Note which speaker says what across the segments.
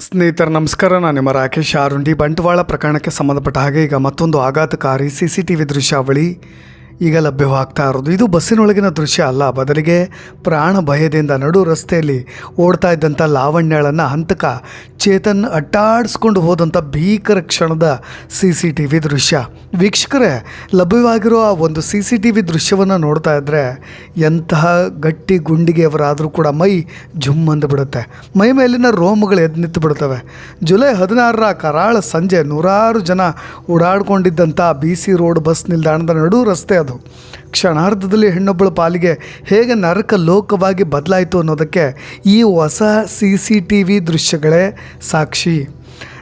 Speaker 1: ಸ್ನೇಹಿತರೆ ನಮಸ್ಕಾರ. ನಾನು ನಿಮ್ಮ ರಾಕೇಶ್ ಆರುಂಡಿ. ಬಂಟ್ವಾಳ ಪ್ರಕರಣಕ್ಕೆ ಸಂಬಂಧಪಟ್ಟ ಹಾಗೆ ಈಗ ಮತ್ತೊಂದು ಆಘಾತಕಾರಿ CCTV ದೃಶ್ಯಾವಳಿ ಈಗ ಲಭ್ಯವಾಗ್ತಾ ಇರೋದು. ಇದು ಬಸ್ಸಿನೊಳಗಿನ ದೃಶ್ಯ ಅಲ್ಲ, ಬದಲಿಗೆ ಪ್ರಾಣ ಭಯದಿಂದ ನಡು ರಸ್ತೆಯಲ್ಲಿ ಓಡ್ತಾ ಇದ್ದಂಥ ಲಾವಣ್ಯಳನ್ನು ಹಂತಕ ಚೇತನ್ ಅಟ್ಟಾಡಿಸ್ಕೊಂಡು ಹೋದಂಥ ಭೀಕರ ಕ್ಷಣದ CCTV ದೃಶ್ಯ. ವೀಕ್ಷಕರೇ, ಲಭ್ಯವಾಗಿರೋ ಆ ಒಂದು CCTV ದೃಶ್ಯವನ್ನು ನೋಡ್ತಾ ಇದ್ದರೆ ಎಂತಹ ಗಟ್ಟಿ ಗುಂಡಿಗೆಯವರಾದರೂ ಕೂಡ ಮೈ ಜುಮ್ ಅಂದುಬಿಡುತ್ತೆ. ಮೈ ಮೇಲಿನ ರೋಮಗಳು ಎದ್ದು ನಿಂತು ಬಿಡ್ತವೆ. ಜುಲೈ 16ರ ಕರಾಳ ಸಂಜೆ ನೂರಾರು ಜನ ಓಡಾಡ್ಕೊಂಡಿದ್ದಂಥ BC ರೋಡ್ ಬಸ್ ನಿಲ್ದಾಣದ ನಡು ರಸ್ತೆ ಅದು ಕ್ಷಣಾರ್ಧದಲ್ಲಿ ಹೆಣ್ಣೊಬ್ಬಳ ಪಾಲಿಗೆ ಹೇಗೆ ನರಕ ಲೋಕವಾಗಿ ಬದಲಾಯಿತು ಅನ್ನೋದಕ್ಕೆ ಈ ಹೊಸ CCTV ದೃಶ್ಯಗಳೇ ಸಾಕ್ಷಿ.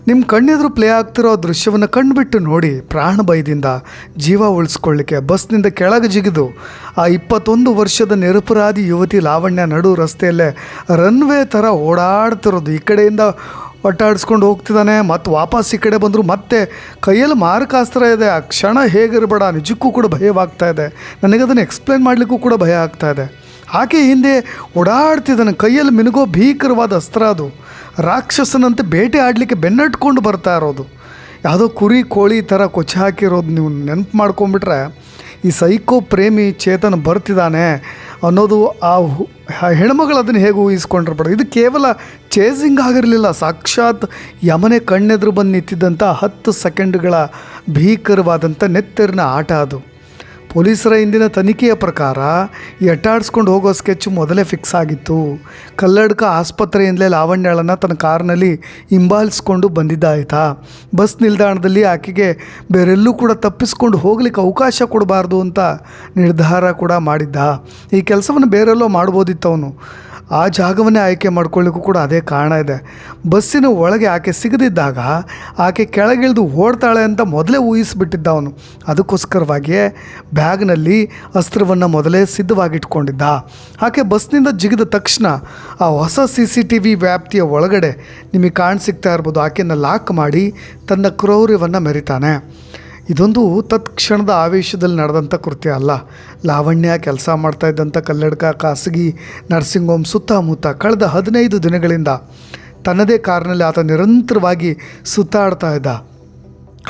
Speaker 1: ನಿಮ್ಮ ಕಣ್ಣೆದುರು ಪ್ಲೇ ಆಗ್ತಿರೋ ದೃಶ್ಯವನ್ನು ಕಂಡುಬಿಟ್ಟು ನೋಡಿ. ಪ್ರಾಣ ಭಯದಿಂದ ಜೀವ ಉಳಿಸ್ಕೊಳ್ಳಿಕ್ಕೆ ಬಸ್ನಿಂದ ಕೆಳಗೆ ಜಿಗಿದು ಆ 21 ವರ್ಷದ ನಿರಪರಾಧಿ ಯುವತಿ ಲಾವಣ್ಯ ನಡು ರಸ್ತೆಯಲ್ಲೇ ರನ್ವೇ ಥರ ಓಡಾಡ್ತಿರೋದು. ಈ ಕಡೆಯಿಂದ ಒಟ್ಟಾಡಿಸ್ಕೊಂಡು ಹೋಗ್ತಿದ್ದಾನೆ, ಮತ್ತು ವಾಪಸ್ ಈ ಕಡೆ ಬಂದರು, ಮತ್ತೆ ಕೈಯಲ್ಲಿ ಮಾರಕಾಸ್ತ್ರ ಇದೆ. ಆ ಕ್ಷಣ ಹೇಗಿರಬೇಡ, ನಿಜಕ್ಕೂ ಕೂಡ ಭಯವಾಗ್ತಾ ಇದೆ. ನನಗದನ್ನು ಎಕ್ಸ್ಪ್ಲೇನ್ ಮಾಡಲಿಕ್ಕೂ ಕೂಡ ಭಯ ಆಗ್ತಾ ಇದೆ. ಆಕೆ ಹಿಂದೆ ಓಡಾಡ್ತಿದ್ದಾನೆ, ಕೈಯಲ್ಲಿ ಮಿನುಗೋ ಭೀಕರವಾದ ಅಸ್ತ್ರ ಅದು. ರಾಕ್ಷಸನಂತೆ ಬೇಟೆ ಆಡಲಿಕ್ಕೆ ಬೆನ್ನಟ್ಕೊಂಡು ಬರ್ತಾ ಇರೋದು. ಯಾವುದೋ ಕುರಿ ಕೋಳಿ ಥರ ಕೊಚ್ಚಿ ಹಾಕಿರೋದು ನೀವು ನೆನಪು ಮಾಡ್ಕೊಂಬಿಟ್ರೆ ಈ ಸೈಕೋ ಪ್ರೇಮಿ ಚೇತನ್ ಬರ್ತಿದ್ದಾನೆ ಅನ್ನೋದು ಆ ಹೆಣ್ಮಗಳು ಅದನ್ನು ಹೇಗೆ ಊಹಿಸ್ಕೊಂಡಿರ್ಬಾರ್ದು. ಇದು ಕೇವಲ ಚೇಸಿಂಗ್ ಆಗಿರಲಿಲ್ಲ, ಸಾಕ್ಷಾತ್ ಯಮನೆ ಕಣ್ಣೆದುರು ಬಂದು ನಿಂತಿದ್ದಂಥ 10 ಸೆಕೆಂಡ್ಗಳ ಭೀಕರವಾದಂಥ ನೆತ್ತರಿನ ಆಟ ಅದು. ಪೊಲೀಸರ ಇಂದಿನ ತನಿಖೆಯ ಪ್ರಕಾರ ಈ ಅಟ್ಟಾಡಿಸ್ಕೊಂಡು ಹೋಗೋ ಸ್ಕೆಚ್ ಮೊದಲೇ ಫಿಕ್ಸ್ ಆಗಿತ್ತು. ಕಲ್ಲಡ್ಕ ಆಸ್ಪತ್ರೆಯಿಂದಲೇ ಲಾವಣ್ಯಳನ್ನು ತನ್ನ ಕಾರ್ನಲ್ಲಿ ಹಿಂಬಾಲಿಸ್ಕೊಂಡು ಬಂದಿದ್ದಾಯ್ತಾ. ಬಸ್ ನಿಲ್ದಾಣದಲ್ಲಿ ಆಕೆಗೆ ಬೇರೆಲ್ಲೂ ಕೂಡ ತಪ್ಪಿಸ್ಕೊಂಡು ಹೋಗ್ಲಿಕ್ಕೆ ಅವಕಾಶ ಕೊಡಬಾರ್ದು ಅಂತ ನಿರ್ಧಾರ ಕೂಡ ಮಾಡಿದ್ದ. ಈ ಕೆಲಸವನ್ನು ಬೇರೆಲ್ಲೋ ಮಾಡ್ಬೋದಿತ್ತು ಅವನು. ಆ ಜಾಗವನ್ನೇ ಆಯ್ಕೆ ಮಾಡ್ಕೊಳ್ಳಿಕ್ಕೂ ಕೂಡ ಅದೇ ಕಾರಣ ಇದೆ. ಬಸ್ಸಿನ ಒಳಗೆ ಆಕೆ ಸಿಗದಿದ್ದಾಗ ಆಕೆ ಕೆಳಗಿಳಿದು ಓಡ್ತಾಳೆ ಅಂತ ಮೊದಲೇ ಊಹಿಸಿಬಿಟ್ಟಿದ್ದ ಅವನು. ಅದಕ್ಕೋಸ್ಕರವಾಗಿಯೇ ಬ್ಯಾಗ್ನಲ್ಲಿ ಅಸ್ತ್ರವನ್ನು ಮೊದಲೇ ಸಿದ್ಧವಾಗಿಟ್ಕೊಂಡಿದ್ದ. ಆಕೆ ಬಸ್ನಿಂದ ಜಿಗಿದ ತಕ್ಷಣ ಆ ಹೊಸ CCTV ವ್ಯಾಪ್ತಿಯ ಒಳಗಡೆ ನಿಮಗೆ ಕಾಣಿಸಿಗ್ತಾ ಇರ್ಬೋದು, ಆಕೆಯನ್ನು ಲಾಕ್ ಮಾಡಿ ತನ್ನ ಕ್ರೌರ್ಯವನ್ನು ಮೆರಿತಾನೆ. ಇದೊಂದು ತತ್ಕ್ಷಣದ ಆವೇಶದಲ್ಲಿ ನಡೆದಂಥ ಕೃತ್ಯ ಅಲ್ಲ. ಲಾವಣ್ಯ ಕೆಲಸ ಮಾಡ್ತಾಯಿದ್ದಂಥ ಕಲ್ಲಡ್ಕ ಖಾಸಗಿ ನರ್ಸಿಂಗ್ ಹೋಮ್ ಸುತ್ತಮುತ್ತ ಕಳೆದ 15 ದಿನಗಳಿಂದ ತನ್ನದೇ ಕಾರ್ನಲ್ಲಿ ಆತ ನಿರಂತರವಾಗಿ ಸುತ್ತಾಡ್ತಾ ಇದ್ದ.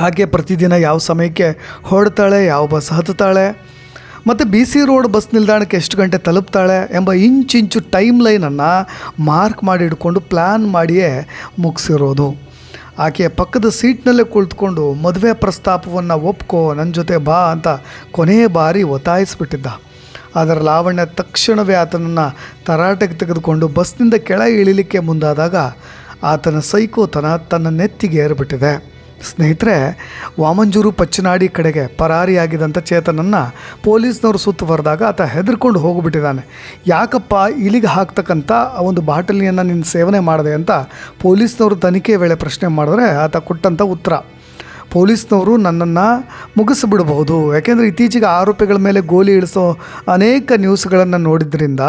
Speaker 1: ಹಾಗೆ ಪ್ರತಿದಿನ ಯಾವ ಸಮಯಕ್ಕೆ ಹೊರಡ್ತಾಳೆ, ಯಾವ ಬಸ್ ಹತ್ತುತ್ತಾಳೆ, ಮತ್ತು BC ರೋಡ್ ಬಸ್ ನಿಲ್ದಾಣಕ್ಕೆ ಎಷ್ಟು ಗಂಟೆ ತಲುಪ್ತಾಳೆ ಎಂಬ ಇಂಚಿಂಚು ಟೈಮ್ ಲೈನನ್ನು ಮಾರ್ಕ್ ಮಾಡಿ ಇಟ್ಕೊಂಡು ಪ್ಲ್ಯಾನ್ ಮಾಡಿಯೇ ಮುಗಿಸಿರೋದು. ಆಕೆಯ ಪಕ್ಕದ ಸೀಟ್ನಲ್ಲೇ ಕುಳಿತುಕೊಂಡು ಮದುವೆ ಪ್ರಸ್ತಾಪವನ್ನು ಒಪ್ಕೋ, ನನ್ನ ಜೊತೆ ಬಾ ಅಂತ ಕೊನೆಯ ಬಾರಿ ಒತ್ತಾಯಿಸ್ಬಿಟ್ಟಿದ್ದ. ಆದರೆ ಲಾವಣ್ಯ ತಕ್ಷಣವೇ ಆತನನ್ನು ತರಾಟೆಗೆ ತೆಗೆದುಕೊಂಡು ಬಸ್ನಿಂದ ಕೆಳಗೆ ಇಳಿಲಿಕ್ಕೆ ಮುಂದಾದಾಗ ಆತನ ಸೈಕೋತನ ತನ್ನ ನೆತ್ತಿಗೆ ಏರಿಬಿಟ್ಟಿದೆ. ಸ್ನೇಹಿತರೆ, ವಾಮಂಜೂರು ಪಚ್ಚನಾಡಿ ಕಡೆಗೆ ಪರಾರಿಯಾಗಿದ್ದಂಥ ಚೇತನನ್ನು ಪೊಲೀಸ್ನವರು ಸುತ್ತುವರೆದಾಗ ಆತ ಹೆದರ್ಕೊಂಡು ಹೋಗಿಬಿಟ್ಟಿದ್ದಾನೆ. ಯಾಕಪ್ಪ ಇಲ್ಲಿಗೆ ಹಾಕ್ತಕ್ಕಂಥ ಒಂದು ಬಾಟಲಿಯನ್ನು ನೀನು ಸೇವನೆ ಮಾಡಿದೆ ಅಂತ ಪೊಲೀಸ್ನವರು ತನಿಖೆ ವೇಳೆ ಪ್ರಶ್ನೆ ಮಾಡಿದ್ರೆ ಆತ ಕೊಟ್ಟಂಥ ಉತ್ತರ, ಪೊಲೀಸ್ನವರು ನನ್ನನ್ನು ಮುಗಿಸಿಬಿಡಬಹುದು, ಯಾಕೆಂದರೆ ಇತ್ತೀಚೆಗೆ ಆರೋಪಿಗಳ ಮೇಲೆ ಗೋಲಿ ಇಳಿಸೋ ಅನೇಕ ನ್ಯೂಸ್ಗಳನ್ನು ನೋಡಿದ್ರಿಂದ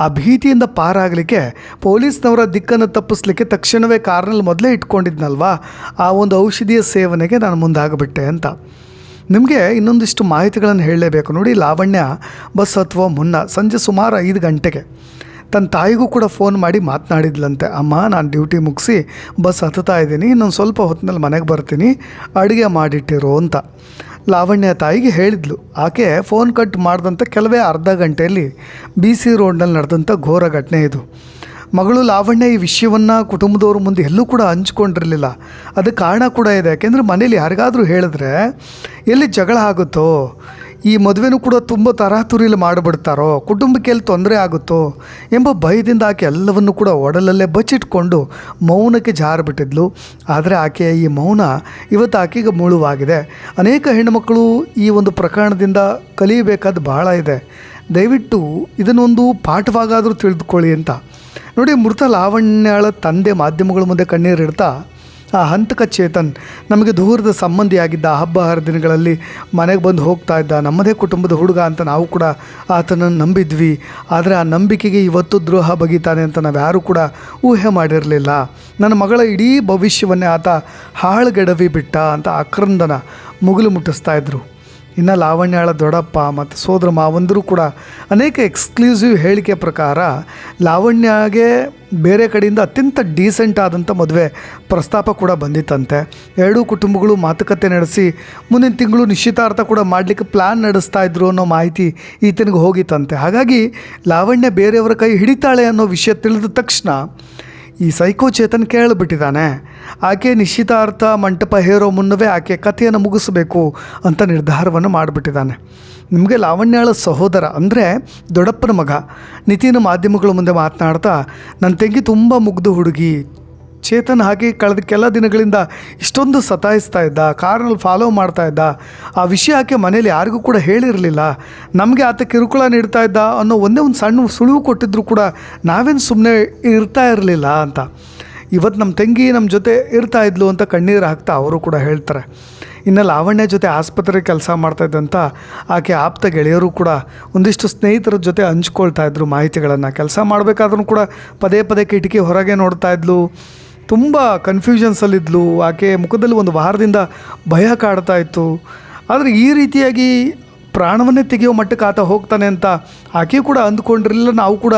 Speaker 1: ಆ ಭೀತಿಯಿಂದ ಪಾರಾಗಲಿಕ್ಕೆ ಪೊಲೀಸ್ನವರ ದಿಕ್ಕನ್ನು ತಪ್ಪಿಸ್ಲಿಕ್ಕೆ ತಕ್ಷಣವೇ ಕಾರ್ನಲ್ಲಿ ಮೊದಲೇ ಇಟ್ಕೊಂಡಿದ್ನಲ್ವಾ, ಆ ಒಂದು ಔಷಧಿಯ ಸೇವನೆಗೆ ನಾನು ಮುಂದಾಗಿಬಿಟ್ಟೆ ಅಂತ. ನಿಮಗೆ ಇನ್ನೊಂದಿಷ್ಟು ಮಾಹಿತಿಗಳನ್ನು ಹೇಳಲೇಬೇಕು ನೋಡಿ. ಲಾವಣ್ಯ ಬಸ್ ಹತ್ತುವ ಮುನ್ನ ಸಂಜೆ ಸುಮಾರು 5 ಗಂಟೆಗೆ ತನ್ನ ತಾಯಿಗೂ ಕೂಡ ಫೋನ್ ಮಾಡಿ ಮಾತನಾಡಿದ್ಲಂತೆ. ಅಮ್ಮ, ನಾನು ಡ್ಯೂಟಿ ಮುಗಿಸಿ ಬಸ್ ಹತ್ತುತ್ತಾ ಇದ್ದೀನಿ, ಇನ್ನೊಂದು ಸ್ವಲ್ಪ ಹೊತ್ತಿನಲ್ಲಿ ಮನೆಗೆ ಬರ್ತೀನಿ, ಅಡುಗೆ ಮಾಡಿಟ್ಟಿರೋ ಅಂತ ಲಾವಣ್ಯ ತಾಯಿಗೆ ಹೇಳಿದ್ಲು. ಆಕೆ ಫೋನ್ ಕಟ್ ಮಾಡಿದಂಥ ಕೆಲವೇ ಅರ್ಧ ಗಂಟೆಯಲ್ಲಿ BC ರೋಡ್ನಲ್ಲಿ ನಡೆದಂಥ ಘೋರ ಘಟನೆ ಇದು. ಮಗಳು ಲಾವಣ್ಯ ಈ ವಿಷಯವನ್ನು ಕುಟುಂಬದವ್ರ ಮುಂದೆ ಎಲ್ಲೂ ಕೂಡ ಹಂಚ್ಕೊಂಡಿರಲಿಲ್ಲ. ಅದಕ್ಕೆ ಕಾರಣ ಕೂಡ ಇದೆ. ಯಾಕೆಂದರೆ ಮನೇಲಿ ಯಾರಿಗಾದರೂ ಹೇಳಿದ್ರೆ ಎಲ್ಲಿ ಜಗಳ ಆಗುತ್ತೋ, ಈ ಮದುವೆನೂ ಕೂಡ ತುಂಬ ತರಾತುರಿಲಿ ಮಾಡಿಬಿಡ್ತಾರೋ, ಕುಟುಂಬಕ್ಕೆ ಎಲ್ಲಿ ತೊಂದರೆ ಆಗುತ್ತೋ ಎಂಬ ಭಯದಿಂದ ಆಕೆ ಎಲ್ಲವನ್ನು ಕೂಡ ಒಡಲಲ್ಲೇ ಬಚ್ಚಿಟ್ಕೊಂಡು ಮೌನಕ್ಕೆ ಜಾರಿಬಿಟ್ಟಿದ್ಲು. ಆದರೆ ಆಕೆಯ ಈ ಮೌನ ಇವತ್ತು ಆಕೆಗೆ ಮುಳುವಾಗಿದೆ. ಅನೇಕ ಹೆಣ್ಣುಮಕ್ಕಳು ಈ ಒಂದು ಪ್ರಕರಣದಿಂದ ಕಲಿಯಬೇಕಾದ ಬಹಳ ಇದೆ. ದಯವಿಟ್ಟು ಇದನ್ನೊಂದು ಪಾಠವಾಗಾದರೂ ತಿಳಿದುಕೊಳ್ಳಿ ಅಂತ. ನೋಡಿ, ಮೃತ ಲಾವಣ್ಯಳ ತಂದೆ ಮಾಧ್ಯಮಗಳ ಮುಂದೆ ಕಣ್ಣೀರಿಡ್ತಾ ಆ ಹಂತಕ ಚೇತನ್ ನಮಗೆ ದೂರದ ಸಂಬಂಧಿಯಾಗಿದ್ದ, ಹಬ್ಬ ಹರಿದಿನಗಳಲ್ಲಿ ಮನೆಗೆ ಬಂದು ಹೋಗ್ತಾ ಇದ್ದ, ನಮ್ಮದೇ ಕುಟುಂಬದ ಹುಡುಗ ಅಂತ ನಾವು ಕೂಡ ಆತನನ್ನು ನಂಬಿದ್ವಿ. ಆದರೆ ಆ ನಂಬಿಕೆಗೆ ಇವತ್ತು ದ್ರೋಹ ಬಗೀತಾನೆ ಅಂತ ನಾವು ಯಾರೂ ಕೂಡ ಊಹೆ ಮಾಡಿರಲಿಲ್ಲ. ನನ್ನ ಮಗಳ ಇಡೀ ಭವಿಷ್ಯವನ್ನೇ ಆತ ಹಾಳುಗೆಡವಿ ಬಿಟ್ಟ ಅಂತ ಆಕ್ರಂದನ ಮುಗಿಲು ಮುಟ್ಟಿಸ್ತಾ ಇದ್ರು. ಇನ್ನು ಲಾವಣ್ಯಾಳ ದೊಡ್ಡಪ್ಪ ಮತ್ತು ಸೋದರ ಮಾವಂದರು ಕೂಡ ಅನೇಕ ಎಕ್ಸ್ಕ್ಲೂಸಿವ್ ಹೇಳಿಕೆ ಪ್ರಕಾರ ಲಾವಣ್ಯಗೆ ಬೇರೆ ಕಡೆಯಿಂದ ಅತ್ಯಂತ ಡೀಸೆಂಟ್ ಆದಂಥ ಮದುವೆ ಪ್ರಸ್ತಾಪ ಕೂಡ ಬಂದಿತ್ತಂತೆ. ಎರಡೂ ಕುಟುಂಬಗಳು ಮಾತುಕತೆ ನಡೆಸಿ ಮುಂದಿನ ತಿಂಗಳು ನಿಶ್ಚಿತಾರ್ಥ ಕೂಡ ಮಾಡಲಿಕ್ಕೆ ಪ್ಲ್ಯಾನ್ ನಡೆಸ್ತಾ ಇದ್ರು ಅನ್ನೋ ಮಾಹಿತಿ ಈತನಿಗೆ ಹೋಗಿತ್ತಂತೆ. ಹಾಗಾಗಿ ಲಾವಣ್ಯ ಬೇರೆಯವರ ಕೈ ಹಿಡಿತಾಳೆ ಅನ್ನೋ ವಿಷಯ ತಿಳಿದ ತಕ್ಷಣ ಈ ಸೈಕೋ ಚೇತನ್ ಕೇಳಿಬಿಟ್ಟಿದ್ದಾನೆ. ಆಕೆ ನಿಶ್ಚಿತಾರ್ಥ ಮಂಟಪ ಹೇರೋ ಮುನ್ನವೇ ಆಕೆ ಕಥೆಯನ್ನು ಮುಗಿಸಬೇಕು ಅಂತ ನಿರ್ಧಾರವನ್ನು ಮಾಡಿಬಿಟ್ಟಿದ್ದಾನೆ. ನಿಮಗೆ ಲಾವಣ್ಯಾಳ ಸಹೋದರ ಅಂದರೆ ದೊಡ್ಡಪ್ಪನ ಮಗ ನಿತಿನ್ ಮಾಧ್ಯಮಗಳ ಮುಂದೆ ಮಾತನಾಡ್ತಾ, ನನ್ನ ತಂಗಿ ತುಂಬ ಮುಗ್ದು ಹುಡುಗಿ, ಚೇತನ್ ಹಾಗೆ ಕಳೆದ ಕೆಲ ದಿನಗಳಿಂದ ಇಷ್ಟೊಂದು ಸತಾಯಿಸ್ತಾ ಇದ್ದ, ಕಾರ್ನಲ್ಲಿ ಫಾಲೋ ಮಾಡ್ತಾ ಇದ್ದ, ಆ ವಿಷಯ ಆಕೆ ಮನೇಲಿ ಯಾರಿಗೂ ಕೂಡ ಹೇಳಿರಲಿಲ್ಲ, ನಮಗೆ ಆತ ಕಿರುಕುಳ ನೀಡ್ತಾ ಇದ್ದ ಅನ್ನೋ ಒಂದೇ ಒಂದು ಸಣ್ಣ ಸುಳಿವು ಕೊಟ್ಟಿದ್ರು ಕೂಡ ನಾವೇನು ಸುಮ್ಮನೆ ಇರ್ತಾ ಇರಲಿಲ್ಲ ಅಂತ. ಇವತ್ತು ನಮ್ಮ ತಂಗಿ ನಮ್ಮ ಜೊತೆ ಇರ್ತಾ ಇದ್ಲು ಅಂತ ಕಣ್ಣೀರು ಹಾಕ್ತಾ ಅವರು ಕೂಡ ಹೇಳ್ತಾರೆ. ಇನ್ನು ಲಾವಣ್ಯ ಜೊತೆ ಆಸ್ಪತ್ರೆಗೆ ಕೆಲಸ ಮಾಡ್ತಾಯಿದ್ದಂಥ ಆಕೆ ಆಪ್ತ ಗೆಳೆಯರು ಕೂಡ ಒಂದಿಷ್ಟು ಸ್ನೇಹಿತರ ಜೊತೆ ಹಂಚ್ಕೊಳ್ತಾ ಇದ್ರು ಮಾಹಿತಿಗಳನ್ನು. ಕೆಲಸ ಮಾಡಬೇಕಾದ್ರೂ ಕೂಡ ಪದೇ ಪದೇ ಕಿಟಕಿ ಹೊರಗೆ ನೋಡ್ತಾ ಇದ್ಲು, ತುಂಬ ಕನ್ಫ್ಯೂಷನ್ಸಲ್ಲಿದ್ಲು. ಆಕೆ ಮುಖದಲ್ಲಿ ಒಂದು ವಾರದಿಂದ ಭಯ ಕಾಡ್ತಾ ಇತ್ತು. ಆದರೆ ಈ ರೀತಿಯಾಗಿ ಪ್ರಾಣವನ್ನೇ ತೆಗೆಯೋ ಮಟ್ಟಕ್ಕೆ ಆತ ಹೋಗ್ತಾನೆ ಅಂತ ಆಕೆ ಕೂಡ ಅಂದ್ಕೊಂಡಿರಲಿಲ್ಲ, ನಾವು ಕೂಡ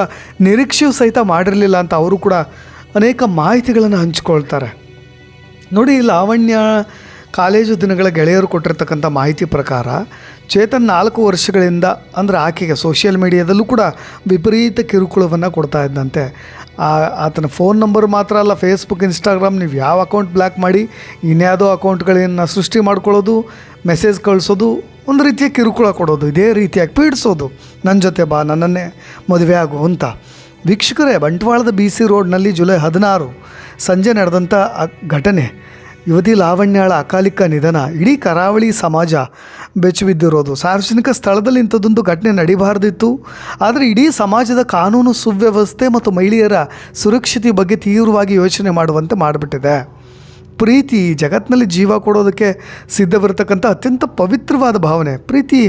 Speaker 1: ನಿರೀಕ್ಷೆಯೂ ಸಹಿತ ಮಾಡಿರಲಿಲ್ಲ ಅಂತ ಅವರು ಕೂಡ ಅನೇಕ ಮಾಹಿತಿಗಳನ್ನು ಹಂಚ್ಕೊಳ್ತಾರೆ. ನೋಡಿ, ಲಾವಣ್ಯ ಕಾಲೇಜು ದಿನಗಳ ಗೆಳೆಯರು ಕೊಟ್ಟಿರ್ತಕ್ಕಂಥ ಮಾಹಿತಿ ಪ್ರಕಾರ ಚೇತನ್ 4 ವರ್ಷಗಳಿಂದ ಅಂದರೆ ಆಕೆಗೆ ಸೋಷಿಯಲ್ ಮೀಡಿಯಾದಲ್ಲೂ ಕೂಡ ವಿಪರೀತ ಕಿರುಕುಳವನ್ನು ಕೊಡ್ತಾ ಇದ್ದಂತೆ. ಆತನ ಫೋನ್ ನಂಬರ್ ಮಾತ್ರ ಅಲ್ಲ, ಫೇಸ್ಬುಕ್, ಇನ್ಸ್ಟಾಗ್ರಾಮ್, ನೀವು ಯಾವ ಅಕೌಂಟ್ ಬ್ಲ್ಯಾಕ್ ಮಾಡಿ ಇನ್ಯಾವುದೋ ಅಕೌಂಟ್ಗಳನ್ನು ಸೃಷ್ಟಿ ಮಾಡ್ಕೊಳ್ಳೋದು, ಮೆಸೇಜ್ ಕಳಿಸೋದು, ಒಂದು ರೀತಿಯ ಕಿರುಕುಳ ಕೊಡೋದು, ಇದೇ ರೀತಿಯಾಗಿ ಪೀಡಿಸೋದು, ನನ್ನ ಜೊತೆ ಬಾ, ನನ್ನನ್ನೇ ಮದುವೆ ಆಗು ಅಂತ. ವೀಕ್ಷಕರೇ, ಬಂಟ್ವಾಳದ BC ರೋಡ್ನಲ್ಲಿ ಜುಲೈ 16 ಸಂಜೆ ನಡೆದಂಥ ಘಟನೆ, ಯುವತಿ ಲಾವಣ್ಯಾಳ ಅಕಾಲಿಕ ನಿಧನ, ಇಡೀ ಕರಾವಳಿ ಸಮಾಜ ಬೆಚ್ಚಿಬಿದ್ದಿರೋದು. ಸಾರ್ವಜನಿಕ ಸ್ಥಳದಲ್ಲಿ ಇಂಥದ್ದೊಂದು ಘಟನೆ ನಡೀಬಾರ್ದಿತ್ತು. ಆದರೆ ಇಡೀ ಸಮಾಜದ ಕಾನೂನು ಸುವ್ಯವಸ್ಥೆ ಮತ್ತು ಮಹಿಳೆಯರ ಸುರಕ್ಷತೆ ಬಗ್ಗೆ ತೀವ್ರವಾಗಿ ಯೋಚನೆ ಮಾಡುವಂತೆ ಮಾಡಿಬಿಟ್ಟಿದೆ. ಪ್ರೀತಿ ಜಗತ್ತಿನಲ್ಲಿ ಜೀವ ಕೊಡೋದಕ್ಕೆ ಸಿದ್ಧವಿರತಕ್ಕಂಥ ಅತ್ಯಂತ ಪವಿತ್ರವಾದ ಭಾವನೆ. ಪ್ರೀತಿ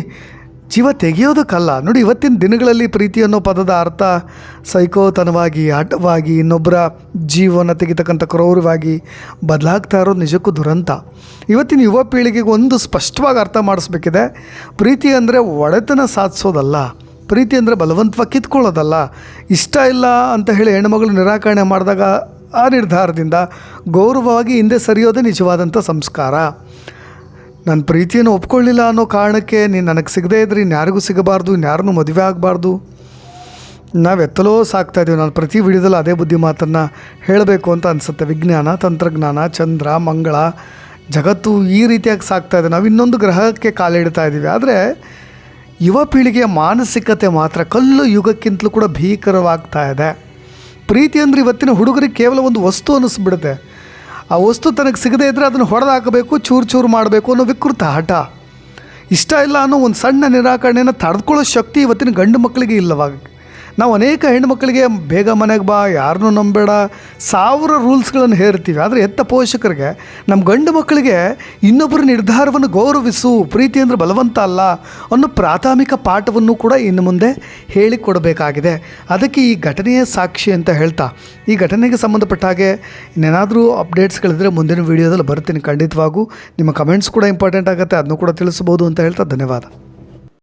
Speaker 1: ಜೀವ ತೆಗೆಯೋದಕ್ಕಲ್ಲ. ನೋಡಿ, ಇವತ್ತಿನ ದಿನಗಳಲ್ಲಿ ಪ್ರೀತಿ ಅನ್ನೋ ಪದದ ಅರ್ಥ ಸೈಕೋತನವಾಗಿ, ಆಟವಾಗಿ, ಇನ್ನೊಬ್ಬರ ಜೀವನ ತೆಗಿತಕ್ಕಂಥ ಕ್ರೌರ್ಯವಾಗಿ ಬದಲಾಗ್ತಾ ಇರೋದು ನಿಜಕ್ಕೂ ದುರಂತ. ಇವತ್ತಿನ ಯುವ ಪೀಳಿಗೆಗೆ ಒಂದು ಸ್ಪಷ್ಟವಾಗಿ ಅರ್ಥ ಮಾಡಿಸ್ಬೇಕಿದೆ. ಪ್ರೀತಿ ಅಂದರೆ ಒಡೆತನ ಸಾಧಿಸೋದಲ್ಲ, ಪ್ರೀತಿ ಅಂದರೆ ಬಲವಂತವಾಗಿ ಕಿತ್ಕೊಳ್ಳೋದಲ್ಲ. ಇಷ್ಟ ಇಲ್ಲ ಅಂತ ಹೇಳಿ ಹೆಣ್ಣುಮಗಳು ನಿರಾಕರಣೆ ಮಾಡಿದಾಗ ಆ ನಿರ್ಧಾರದಿಂದ ಗೌರವವಾಗಿ ಹಿಂದೆ ಸರಿಯೋದೇ ನಿಜವಾದಂಥ ಸಂಸ್ಕಾರ. ನನ್ನ ಪ್ರೀತಿಯನ್ನು ಒಪ್ಕೊಳ್ಳಿಲ್ಲ ಅನ್ನೋ ಕಾರಣಕ್ಕೆ ನೀನು ನನಗೆ ಸಿಗದೇ ಇದ್ರೆ ಇನ್ಯಾರಿಗೂ ಸಿಗಬಾರ್ದು, ಇನ್ಯಾರನ್ನೂ ಮದುವೆ ಆಗಬಾರ್ದು. ನಾವು ಎತ್ತಲೋ ಸಾಕ್ತಾಯಿದ್ದೀವಿ. ನಾನು ಪ್ರತಿ ವಿಡಿಯೋದಲ್ಲಿ ಅದೇ ಬುದ್ಧಿ ಮಾತನ್ನು ಹೇಳಬೇಕು ಅಂತ ಅನಿಸುತ್ತೆ. ವಿಜ್ಞಾನ, ತಂತ್ರಜ್ಞಾನ, ಚಂದ್ರ, ಮಂಗಳ, ಜಗತ್ತು ಈ ರೀತಿಯಾಗಿ ಸಾಕ್ತಾಯಿದೆ. ನಾವು ಇನ್ನೊಂದು ಗ್ರಹಕ್ಕೆ ಕಾಲಿಡ್ತಾ ಇದ್ದೀವಿ. ಆದರೆ ಯುವ ಪೀಳಿಗೆಯ ಮಾನಸಿಕತೆ ಮಾತ್ರ ಕಲ್ಲು ಯುಗಕ್ಕಿಂತಲೂ ಕೂಡ ಭೀಕರವಾಗ್ತಾ ಇದೆ. ಪ್ರೀತಿ ಅಂದರೆ ಇವತ್ತಿನ ಹುಡುಗರಿಗೆ ಕೇವಲ ಒಂದು ವಸ್ತು ಅನ್ನಿಸ್ಬಿಡುತ್ತೆ. ಆ ವಸ್ತು ತನಗೆ ಸಿಗದೇ ಇದ್ದರೆ ಅದನ್ನು ಹೊಡೆದು ಹಾಕಬೇಕು, ಚೂರು ಚೂರು ಮಾಡಬೇಕು ಅನ್ನೋ ವಿಕೃತ ಹಠ. ಇಷ್ಟ ಇಲ್ಲ ಅನ್ನೋ ಒಂದು ಸಣ್ಣ ನಿರಾಕರಣೆಯನ್ನು ತಡೆದುಕೊಳ್ಳೋ ಶಕ್ತಿ ಇವತ್ತಿನ ಗಂಡು ಮಕ್ಕಳಿಗೆ ಇಲ್ಲವಾಗ. ನಾವು ಅನೇಕ ಹೆಣ್ಣುಮಕ್ಕಳಿಗೆ ಬೇಗ ಮನೆಗೆ ಬಾ, ಯಾರನ್ನೂ ನಂಬೇಡ, 1000 ರೂಲ್ಸ್ಗಳನ್ನು ಹೇರ್ತೀವಿ. ಆದರೆ ಎತ್ತ ಪೋಷಕರಿಗೆ ನಮ್ಮ ಗಂಡು ಮಕ್ಕಳಿಗೆ ಇನ್ನೊಬ್ಬರ ನಿರ್ಧಾರವನ್ನು ಗೌರವಿಸು, ಪ್ರೀತಿ ಅಂದರೆ ಬಲವಂತ ಅಲ್ಲ ಅನ್ನೋ ಪ್ರಾಥಮಿಕ ಪಾಠವನ್ನು ಕೂಡ ಇನ್ನು ಮುಂದೆ ಹೇಳಿಕೊಡಬೇಕಾಗಿದೆ. ಅದಕ್ಕೆ ಈ ಘಟನೆಯ ಸಾಕ್ಷಿ ಅಂತ ಹೇಳ್ತಾ, ಈ ಘಟನೆಗೆ ಸಂಬಂಧಪಟ್ಟ ಹಾಗೆ ಇನ್ನೇನಾದರೂ ಅಪ್ಡೇಟ್ಸ್ಗಳಿದ್ದರೆ ಮುಂದಿನ ವೀಡಿಯೋದಲ್ಲಿ ಬರ್ತೀನಿ ಖಂಡಿತವಾಗೂ. ನಿಮ್ಮ ಕಮೆಂಟ್ಸ್ ಕೂಡ ಇಂಪಾರ್ಟೆಂಟ್ ಆಗುತ್ತೆ, ಅದನ್ನು ಕೂಡ ತಿಳಿಸ್ಬೋದು ಅಂತ ಹೇಳ್ತಾ ಧನ್ಯವಾದ.